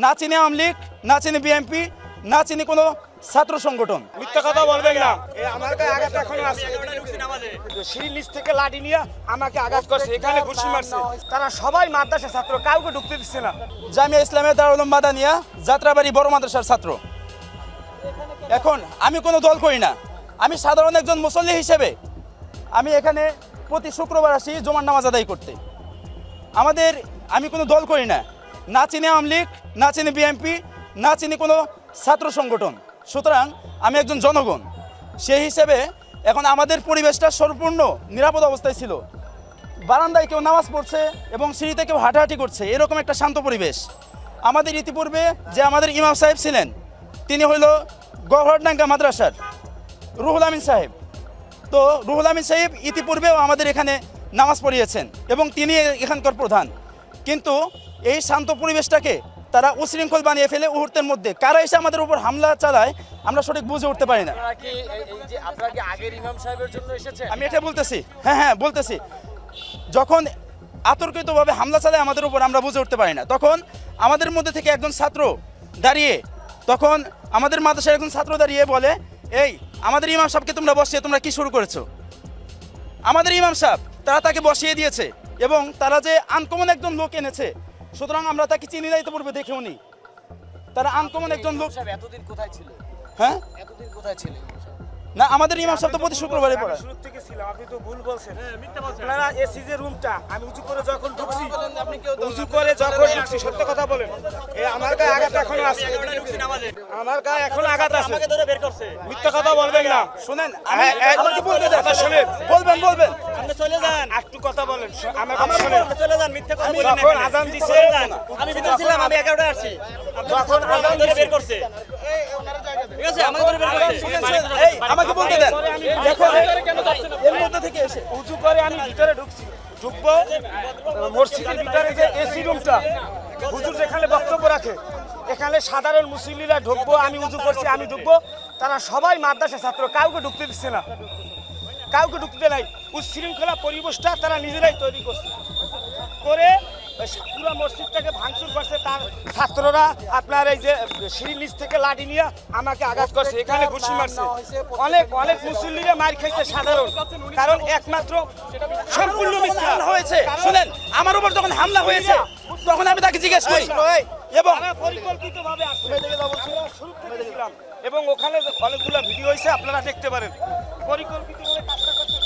না চিনি আওয়ামী লীগ, না চিনি বিএনপি, না চিনি কোনো ছাত্র সংগঠন। মিথ্যা কথা বলবেন না। আমার গায়ে আঘাত এখনো আছে। সিঁড়ির নিচ থেকে লাঠি নিয়ে আমাকে আঘাত করছে, এখানে ঘুষি মারছে। তারা সবাই মাদ্রাসা ছাত্র, কাউকে ঢুকতে দিচ্ছে না। জামিয়া ইসলামিয়া দারুল উলুম মাদানিয়া যাত্রাবাড়ি বড় মাদ্রাসার ছাত্র। এখন আমি কোনো দল করি না, আমি সাধারণ একজন মুসল্লি হিসেবে আমি এখানে প্রতি শুক্রবার আসি জুমার নামাজ আদায় করতে। আমি কোনো দল করি না, না চিনি আওয়ামী লীগ, না চিনি বিএনপি, না চিনি কোনো ছাত্র সংগঠন। সুতরাং আমি একজন জনগণ, সেই হিসেবে এখন আমাদের পরিবেশটা সম্পূর্ণ নিরাপদ অবস্থায় ছিল। বারান্দায় কেউ নামাজ পড়ছে এবং সিঁড়িতে কেউ হাঁটাহাঁটি করছে, এরকম একটা শান্ত পরিবেশ। আমাদের ইতিপূর্বে যে আমাদের ইমাম সাহেব ছিলেন, তিনি হইল গহরডাঙ্গা মাদ্রাসার রুহুল আমিন সাহেব। তো রুহুল আমিন সাহেব ইতিপূর্বেও আমাদের এখানে নামাজ পড়িয়েছেন এবং তিনি এখানকার প্রধান। কিন্তু এই শান্ত পরিবেশটাকে তারা উশৃঙ্খল বানিয়ে ফেলে মুহূর্তের মধ্যে। কারা এসে আমাদের উপর হামলা চালায় আমরা সঠিক বুঝে উঠতে পারি না। আমি এটা বলতেছি, হ্যাঁ বলতেছি, যখন আতর্কিতভাবে হামলা চালায় আমাদের উপর আমরা বুঝে উঠতে পারি না, তখন আমাদের মধ্যে থেকে একজন ছাত্র দাঁড়িয়ে, তখন আমাদের মাদ্রাসার একজন ছাত্র দাঁড়িয়ে বলে, এই আমাদের ইমাম সাহেবকে তোমরা বসিয়ে তোমরা কি শুরু করেছো? আমাদের ইমাম সাহেব তারা তাকে বসিয়ে দিয়েছে এবং তারা যে আনকমন একজন লোক এনেছে, সুতরাং আমরা তাকে চিনি না, ইতিপূর্বে দেখেও নি। তারা আনকমন একজন লোক। এতদিন কোথায় ছিল? হ্যাঁ, এতদিন কোথায় ছিল? না, আমাদের ইমাম সাহেব তো প্রতি শুক্রবারে পড়ায়। শুরু থেকে ছিলাম, আপনি তো ভুল বলছেন। আপনারা এসি যে রুমটা, আমি উঁচু করে যখন ঢুকছি, সত্য কথা বলেন, আমার গায়ে আঘাত এখনো আছে। আমার গায়ে এখনো আঘাত আছে। মিথ্যা কথা বলবেন না। শুনেন, আমাকে বলতে দেন, শুনেন। বলবেন আপনি চলে যান, একটু কথা বলেন, আমার কথা শুনেন। চলে যান, মিথ্যা কথা বলেন। যখন আজান দিছে, আমি ভিতরে ছিলাম, আমি 11টায় আসছি। যখন আজান দিছে বের করছে, ঠিক আছে, আমাকে ধরে বের করছে। আমাকে বলতে দেন। দেখো এর মধ্যে থেকে এসে উঁচু করে আমি ভিতরে ঢুকবো। মসজিদের ভিতরে যে এসি রুমটা, হুজুর যেখানে বক্তব্য রাখে, এখানে সাধারণ মুসল্লিরা ঢুকবো। আমি উঁচু করছি, আমি ঢুকবো। তারা সবাই মাদ্রাসা ছাত্র, কাউকে ঢুকতে দিচ্ছে না, কাউকে ঢুকতে নাই। উচ্ছৃঙ্খলা পরিবেশটা তারা নিজেরাই তৈরি করছে, করে পুরো মসজিদটাকে ভাঙচুর করছে। তার ছাত্ররা আপনার এই যে সিঁড়ির নিচ থেকে লাঠি নিয়ে আমাকে আঘাত করছে, এখানে ঘুষি মারছে। অনেক মুসল্লিরা মার খাইছে সাধারণ, কারণ একমাত্র সম্পূর্ণ মিথ্যা হয়েছে। শুনেন, আমার উপর যখন হামলা হয়েছে তখন আমি তাকে জিজ্ঞেস করি এবং পরিকল্পিতভাবে শুরু থেকে ছিলাম, এবং ওখানে অনেকগুলো ভিডিও হয়েছে, আপনারা দেখতে পারেন। পরিকল্পিতভাবে কাজটা করছে।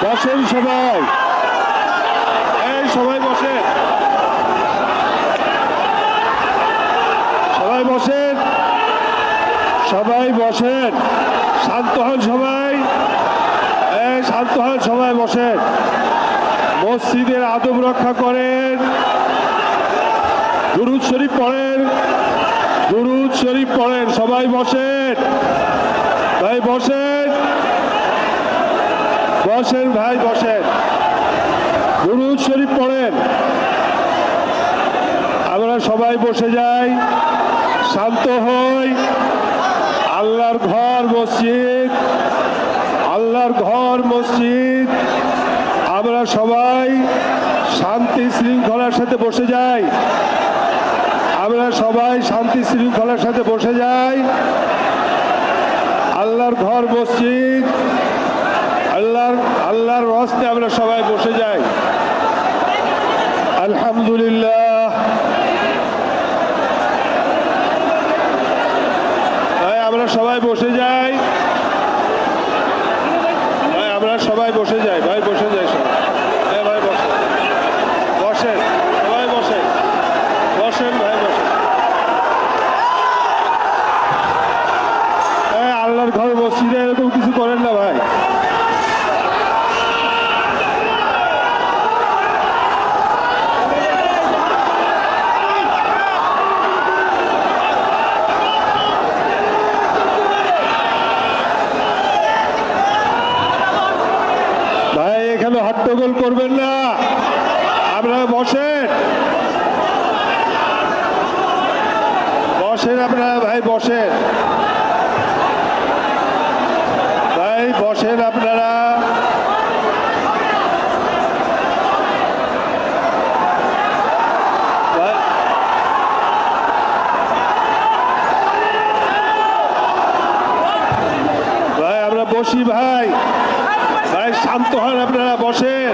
বসেন সবাই, এই সবাই বসেন, সবাই বসেন, সবাই বসেন, শান্ত হন সবাই, এই শান্ত হন সবাই, বসেন। মসজিদের আদব রক্ষা করেন, দুরূদ শরীফ পড়েন, দুরূদ শরীফ পড়েন। সবাই বসেন, ভাই বসেন, বসেন ভাই বসেন, দুরূদ শরীফ পড়েন। আমরা সবাই বসে যাই, শান্ত হই। আল্লাহর ঘর মসজিদ, আল্লাহর ঘর মসজিদ। আমরা সবাই শান্তি শৃঙ্খলার সাথে বসে যাই, আমরা সবাই শান্তি শৃঙ্খলার সাথে বসে যাই। আল্লাহর ঘর মসজিদ, আল্লাহর রাস্তায় আমরা সবাই বসে যাই। আলহামদুলিল্লাহ। আমরা সবাই বসে যাই, আমরা সবাই বসে যাই, ভাই বসে যাই সবাই, ভাই বসেন, বসেন সবাই, বসেন বসেন ভাই। করবেন না, আপনারা বসেন, বসেন আপনারা ভাই, বসেন ভাই, বসেন আপনারা। ভাই আমরা বসি ভাই, ভাই শান্ত হন, আপনারা বসেন।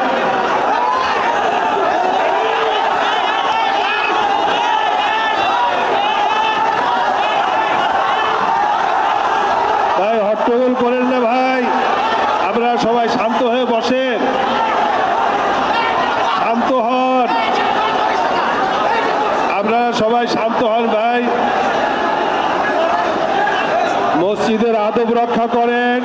ভাই হট্টগোল করেন না ভাই, আপনারা সবাই শান্ত হয়ে বসেন, শান্ত হন, আপনারা সবাই শান্ত হন ভাই, মসজিদের আদব রক্ষা করেন।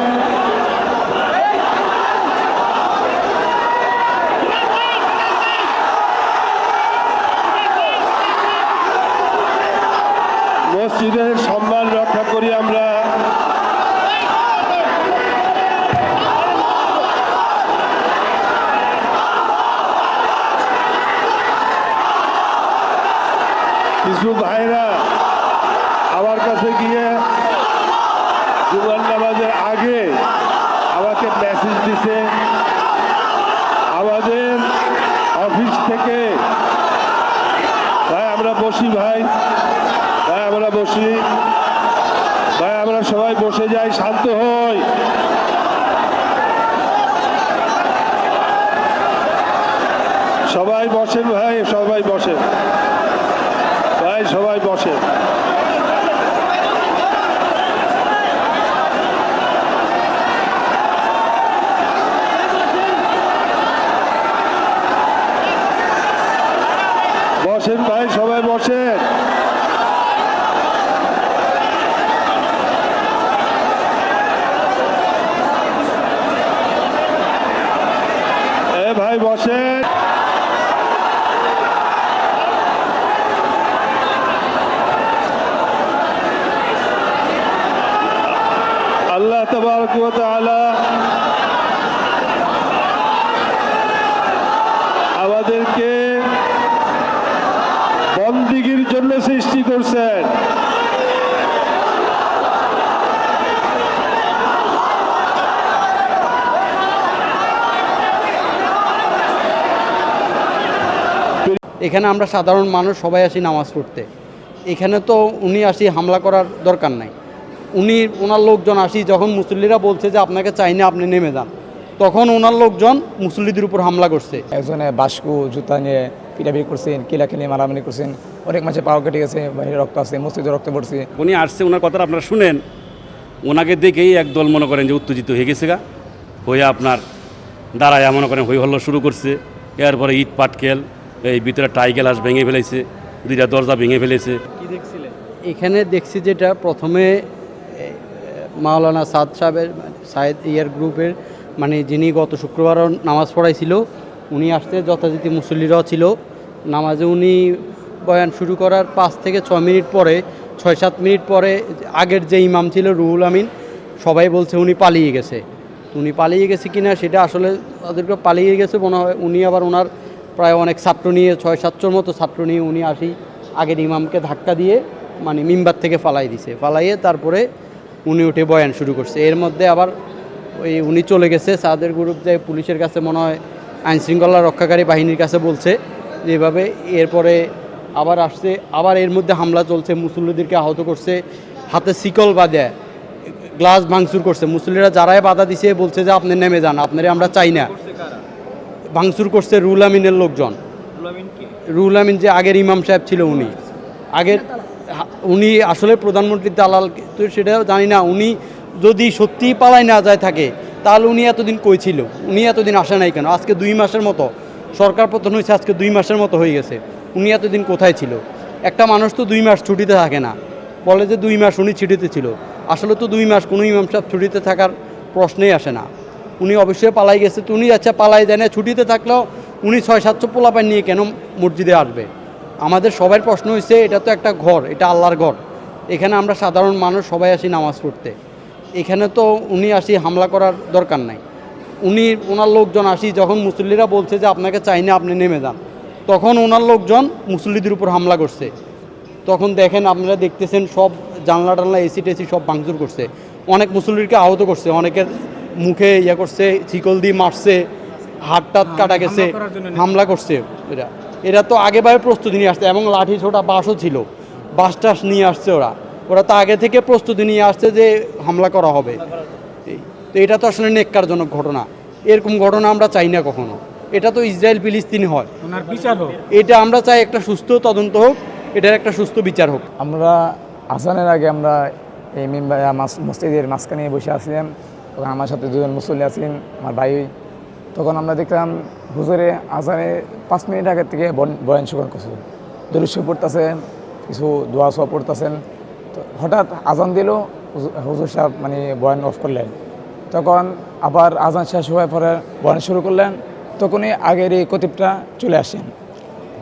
মসজিদের সম্মান রক্ষা করি আমরা। কিছু ভাইরা আমার কাছে গিয়ে জুমার নামাজের আগে আমাকে মেসেজ দিছে, আমাদের অফিস থেকে। ভাই আমরা বসি ভাই, ভাই আমরা বসি ভাই, আমরা সবাই বসে যাই, শান্ত হই। সবাই বসেন ভাই, সবাই বসেন ভাই, সবাই বসেন। বসেন ভাই, সবাই বসেন। ভাই বসেন। আল্লাহ তাবারক ওয়া তাআলা আমাদেরকে বন্দিগির জন্য সৃষ্টি করছেন। এখানে আমরা সাধারণ মানুষ সবাই আসি নামাজ পড়তে। এখানে তো উনি আসি হামলা করার দরকার নাই। ওনার লোকজন আসি, যখন মুসল্লিরা বলছে যে আপনাকে চাই না, আপনি নেমে যান, তখন ওনার লোকজন মুসল্লিদের উপর হামলা করছে। একজনে বাস্কু জুতা নিয়ে পিটাপিটি করছেন, কিলাকে নিয়ে মারামারি করছেন, অনেক মাঝে পাও কেটে গেছে, বাইরে রক্ত আছে, মসজিদে রক্ত পড়ছে। উনি আসছে, ওনার কথাটা আপনারা শুনেন, ওনাকে দেখেই একদল মনে করেন যে উত্তেজিত হয়ে গেছে গা, হয়ে আপনার দাঁড়ায় মনে করেন হই হল্লো শুরু করছে। এরপরে ইট পাটকেল, এই ভিতরে টাই গ্লাস ভেঙে ফেলেছে, দুইটা দরজা ভেঙে ফেলেছে। কি দেখছিলেন? এখানে দেখছি যেটা প্রথমে মাওলানা সাদ সাহেবের সায়েদ গ্রুপের মানে যিনি গত শুক্রবারও নামাজ পড়াইছিল, উনি আসতে যথারীতি মুসল্লিরাও ছিল নামাজে। উনি বয়ান শুরু করার 5 থেকে 6 মিনিট পরে, 6-7 মিনিট পরে আগের যে ইমাম ছিল রুহুল আমিন, সবাই বলছে উনি পালিয়ে গেছে। উনি পালিয়ে গেছে কিনা সেটা আসলে তাদেরকে পালিয়ে গেছে মনে হয়। উনি আবার ওনার প্রায় অনেক ছাত্র নিয়ে, 6-700 মতো ছাত্র নিয়ে উনি আসি আগের ইমামকে ধাক্কা দিয়ে মানে মিম্বার থেকে ফালাই দিছে। ফালাইয়ে তারপরে উনি উঠে বয়ান শুরু করছে। এর মধ্যে আবার উনি চলে গেছে সাদের গ্রুপ, যে পুলিশের কাছে মনে হয় আইনশৃঙ্খলা রক্ষাকারী বাহিনীর কাছে বলছে যেভাবে। এরপরে আবার আসছে, আবার এর মধ্যে হামলা চলছে, মুসল্লিদেরকে আহত করছে, হাতে শিকল বাঁধে গ্লাস ভাঙচুর করছে। মুসল্লিরা যারাই বাধা দিছে বলছে যে আপনি নেমে যান, আপনারে আমরা চাই না। ভাঙচুর করছে রুহুল আমিনের লোকজন। রুহুল আমিন যে আগের ইমাম সাহেব ছিল, উনি আসলে প্রধানমন্ত্রীর দালাল তো সেটাও জানি না। উনি যদি সত্যিই পালায় না যায় থাকে তাহলে উনি এতদিন কই ছিল? উনি এতদিন আসে নাই কেন? আজকে 2 মাসের মতো সরকার পতন হয়েছে, আজকে 2 মাসের মতো হয়ে গেছে। উনি এতদিন কোথায় ছিল? একটা মানুষ তো 2 মাস ছুটিতে থাকে না, বলে যে 2 মাস উনি ছুটিতে ছিল। আসলে তো 2 মাস কোনো ইমাম সাহেব ছুটিতে থাকার প্রশ্নেই আসে না। উনি অবশ্যই পালাই গেছে। তো উনি আচ্ছা পালাই দেয় না, ছুটিতে থাকলেও উনি 600-700 পোলাপান নিয়ে কেন মসজিদে আসবে? আমাদের সবার প্রশ্ন হয়েছে, এটা তো একটা ঘর, এটা আল্লাহর ঘর। এখানে আমরা সাধারণ মানুষ সবাই আসি নামাজ পড়তে। এখানে তো উনি আসি হামলা করার দরকার নাই। ওনার লোকজন আসি যখন মুসল্লিরা বলছে যে আপনাকে চাই না, আপনি নেমে যান, তখন ওনার লোকজন মুসল্লিদের উপর হামলা করছে। তখন দেখেন, আপনারা দেখতেছেন সব জানলা টানলা এসি টেসি সব ভাঙচুর করছে, অনেক মুসল্লিকে আহত করছে, অনেকের মুখে ইয়ে করছে, শিকল দিয়ে মারছে, হাত টাত কাটা গেছে, হামলা করছে। এরা তো আগেভাবে প্রস্তুতি নিয়ে আসছে এবং লাঠি ছোটা বাসও ছিল, বাস টাস নিয়ে আসছে। ওরা তো আগে থেকে প্রস্তুতি নিয়ে আসছে যে হামলা করা হবে। তো এটা তো আসলে নেক্কারজনক ঘটনা, এরকম ঘটনা আমরা চাই না কখনো। এটা তো ইসরায়েল ফিলিস্তিনি হয়, এটা আমরা চাই একটা সুস্থ তদন্ত হোক, এটার একটা সুস্থ বিচার হোক। আমরা আজানের আগে আমরা এই মসজিদের মাঝখানে বসে আছিলাম, তখন আমার সাথে দুজন মুসল্লি আছেন, আমার ভাই। তখন আমরা দেখলাম হুজুরে আজানে 5 মিনিট আগের থেকে বয়ান শুরু করছে, দরুদ শরীফ পড়তেছে, কিছু দোয়া সোয়া পড়তেছেন। তো হঠাৎ আজান দিল, হুজুর সাহেব মানে বয়ান অফ করলেন। তখন আবার আজান শেষ হওয়ার পরে বয়ান শুরু করলেন, তখনই আগের এই কতিবটা চলে আসেন।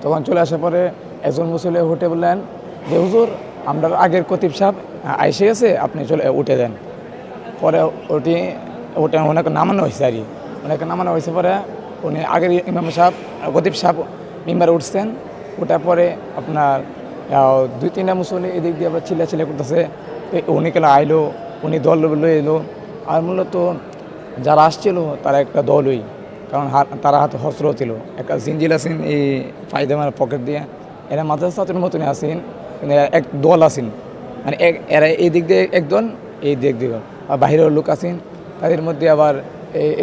তখন চলে আসার পরে একজন মুসল্লি উঠে বললেন যে হুজুর, আমরা আগের কতিব সাহেব আইসে গেছে, আপনি উঠে দেন। পরে ওটা ওনাকে নামানো হয়েছে আর কি, ওনাকে নামানো হয়েছে। পরে উনি আগের ইমাম সাহেব কতিব সাহেব মেম্বারে উঠছেন। ওটার পরে আপনার 2-3টা মুসল্লি এদিক দিয়ে আবার চিল্লা করতেছে, উনি কেলা আইলো, উনি দল লয়ে এলো। আর মূলত যারা আসছিল তারা একটা দলই, কারণ তারা হাতে হস্ত্র ছিল, একটা জিঞ্জিল আছেন এই ফায়দামার পকেট দিয়ে, এরা মাদ্রাসা ছাত্রের মতনই আছেন, কিন্তু এক দল আছেন, মানে এরা এই দিক দিয়ে একদল, এই দিক দিয়ে আর বাহিরের লোক আছেন। তাদের মধ্যে আবার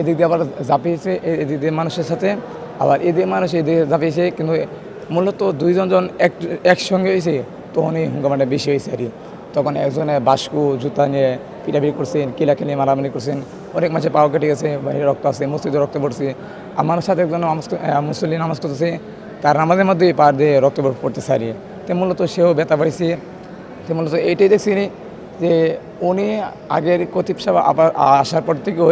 এদিক দিয়ে আবার ঝাঁপিয়েছে এদিক দিয়ে মানুষের সাথে, আবার এদিকে মানুষ এদিকে ঝাঁপিয়েছে। কিন্তু মূলত দুইজন একসঙ্গে হয়েছে, তখনই হুঙ্গামাটা বেশি হয়েছে আর কি। তখন একজনে বাস্কু জুতা নিয়ে পিটাপিটি করছেন, কিলাকিলি মারামারি করছেন, অনেক মাঝে পাও কেটে গেছে, বাইরে রক্ত আছে, মসজিদে রক্ত পড়ছে। আমার সাথে একজন মুসল্লি নামাজ করতেছে, তার নামাজের মধ্যেই পার দিয়ে রক্ত পড়তেছে আর কি। তো মূলত সেও ব্যথা পাইছে। তো মূলত এইটাই দেখছি যে উনি আগের কতিব সাহেব আবার আসার পর থেকে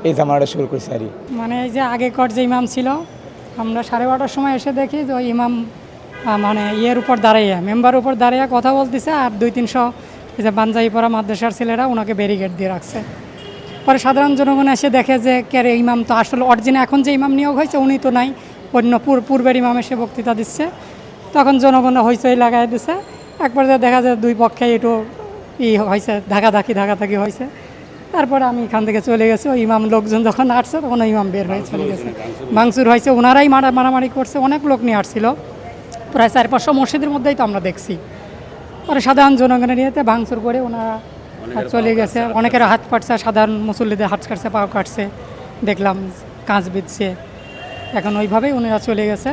এই জামাটা শুরু করেছে আর কি। মানে এই যে আগেকার যে ইমাম ছিল, আমরা 12:30টার সময় এসে দেখি যে ওই ইমাম মানে উপর দাঁড়াইয়া, মেম্বার উপর দাঁড়াইয়া কথা বলতেছে, আর 200-300 এই যে পাঞ্জাবি পরা মাদ্রাসার ছেলেরা ওনাকে ব্যারিকেড দিয়ে রাখছে। পরে সাধারণ জনগণ এসে দেখে যে কে ইমাম তো আসলে অরিজিনাল এখন যে ইমাম নিয়োগ হয়েছে উনি তো নাই, অন্য পূর্বের ইমাম এসে বক্তৃতা দিচ্ছে। তখন জনগণ হইচই লাগাই দিচ্ছে। একবার দেখা যায় দুই পক্ষে একটু হয়েছে, ধাকাধাকি হয়েছে। তারপরে আমি এখান থেকে চলে গেছি। ওই ইমাম লোকজন যখন আসছে তখন ওই ইমাম বের হয়ে চলে গেছে, ভাঙচুর হয়েছে, ওনারাই মারামারি করছে, অনেক লোক নিয়ে আসছিল, প্রায় 400-500 মসজিদের মধ্যেই তো আমরা দেখছি। পরে সাধারণ জনগণের ইয়েতে ভাঙচুর করে ওনারা চলে গেছে। অনেকের হাত কাটছে, সাধারণ মুসল্লিদের হাত কাটছে, পাও কাটছে, দেখলাম কাঁচ বিঁধছে। এখন ওইভাবেই ওনারা চলে গেছে।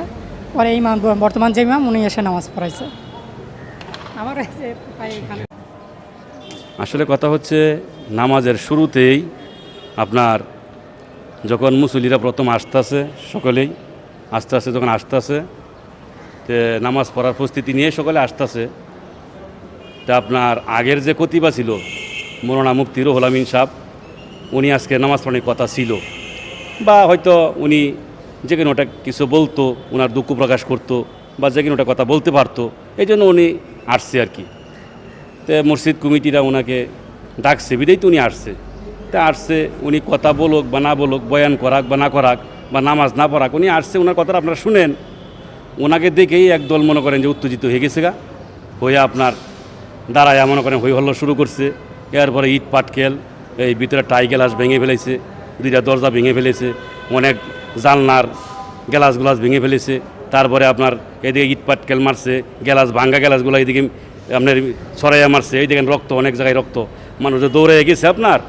পরে এই ইমাম, বর্তমান যে ইমাম, উনি এসে নামাজ পড়াইছে। আমার এখানে আসলে কথা হচ্ছে, নামাজের শুরুতেই আপনার যখন মুসল্লিরা প্রথম আসতেছে, সকলেই আস্তে আস্তে যখন আসতেছে, তে নামাজ পড়ার প্রস্তুতি নিয়ে সকলে আসতেছে, তা আপনার আগের যে কতিবা ছিল মৌলানা মুফতি রুহুল আমিন সাহেব, উনি আজকে নামাজ পড়ানোর কথা ছিল, বা হয়তো উনি যে কোনো ওটা কিছু বলতো, ওনার দুঃখ প্রকাশ করতো, বা যে কোনো ওটা কথা বলতে পারতো, এই জন্য উনি আসছে আর কি। তো মসজিদ কমিটিরা ওনাকে ডাকছে, বিদায় তো উনি আসছে। তা আসছে, উনি কথা বলুক বা না বলুক, বয়ান করাক বা না করাক, বা নামাজ না পড়াক, উনি আসছে, ওনার কথাটা আপনারা শুনেন। ওনাকে দেখেই একদল মনে করেন যে উত্তেজিত হয়ে গেছে গা, হয়ে আপনার দাঁড়ায় মনে করেন হই হল্লো শুরু করছে। এরপরে ইট পাটকেল, এই ভিতরে টাই গ্লাস ভেঙে ফেলেছে, 2টা দরজা ভেঙে ফেলেছে, অনেক জানলার গ্লাস ভেঙে ফেলেছে। তারপরে আপনার এদিকে ইট পাটকেল মারছে, ভাঙ্গা গ্লাসগুলো এদিকে আপনার ছড়াইয়া মারছে, এই দেখেন রক্ত, অনেক জায়গায় রক্ত, মানুষ দৌড়ে গেছে। আপনার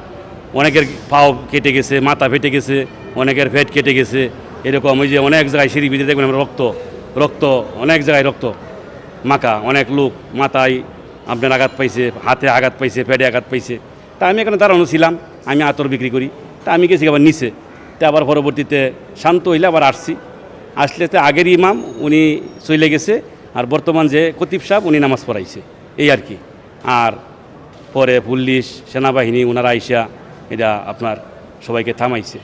অনেকের পাও কেটে গেছে, মাথা ফেটে গেছে, অনেকের পেট কেটে গেছে, এরকম ওই যে অনেক জায়গায় সিঁড়ি ভিতরে দেখবেন আমরা রক্ত অনেক জায়গায় রক্ত মাখা, অনেক লোক মাথায় আপনার আঘাত পাইছে, হাতে আঘাত পাইছে, পেটে আঘাত পাইছে। তা আমি এখানে দাঁড়ানো ছিলাম, আমি আতর বিক্রি করি, তা আমি গেছি আবার নিচে। তা আবার পরবর্তীতে শান্ত হইলে আবার আসলে তো আগের ইমাম উনি চলে গেছে, আর বর্তমান যে কতিব সাহেব উনি নামাজ পড়াইছে, এই আর কি। আর পরে পুলিশ, সেনাবাহিনী ওনারা আইসা এটা আপনার সবাইকে থামাইছে।